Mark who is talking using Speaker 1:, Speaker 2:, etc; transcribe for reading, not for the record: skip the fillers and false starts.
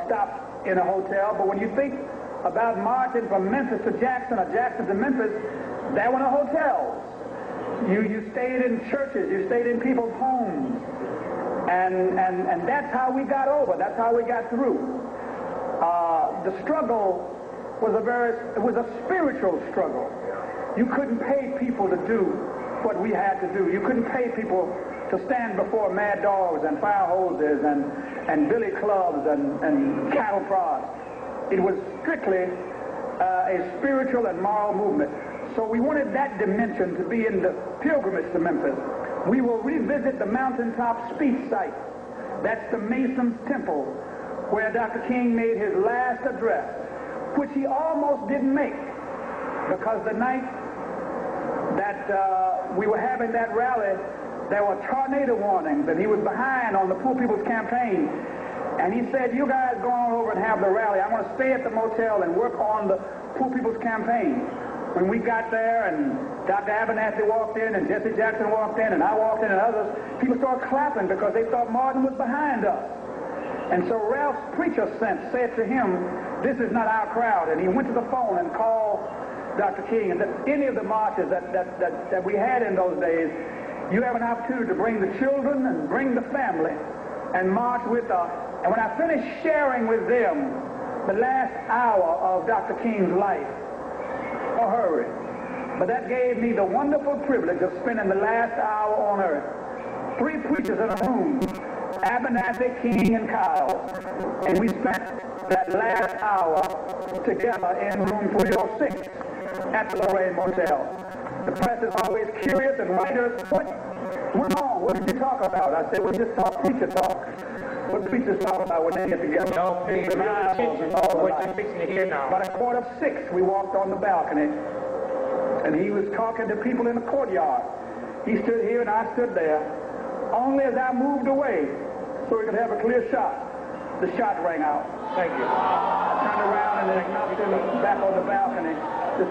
Speaker 1: stop in a hotel, but when you think about marching from Memphis to Jackson or Jackson to Memphis, there were no hotels. You stayed in churches, you stayed in people's homes, and that's how we got over, that's how we got through. The struggle was a spiritual struggle. You couldn't pay people to do what we had to do. You couldn't pay people to stand before mad dogs and fire hoses and billy clubs and cattle prods. It was strictly a spiritual and moral movement. So we wanted that dimension to be in the pilgrimage to Memphis. We will revisit the mountaintop speech site. That's the Mason's Temple, where Dr. King made his last address, which he almost didn't make, because the night that we were having that rally, there were tornado warnings, and he was behind on the Poor People's Campaign. And he said, you guys go on over and have the rally. I'm going to stay at the motel and work on the Poor People's Campaign. When we got there and Dr. Abernathy walked in and Jesse Jackson walked in and I walked in and others, people started clapping because they thought Martin was behind us. And so Ralph's preacher sense said to him, this is not our crowd. And he went to the phone and called Dr. King and said, any of the marches that we had in those days, you have an opportunity to bring the children and bring the family and march with us. And when I finished sharing with them the last hour of Dr. King's life, I hurried. But that gave me the wonderful privilege of spending the last hour on earth. 3 preachers in a room, Abernathy, King, and Kyle. And we spent that last hour together in room 306 at the Lorraine Motel. The press is always curious, and writers, what went on? What did you talk about? I said, we just talk preacher talk. What preachers talk about when they get together?
Speaker 2: No, pay attention to what you're fixing to hear now.
Speaker 1: About 5:45, we walked on the balcony, and he was talking to people in the courtyard. He stood here and I stood there. Only as I moved away, so we could have a clear shot, the shot rang out.
Speaker 2: Thank you.
Speaker 1: I turned around and then knocked him back on the balcony. The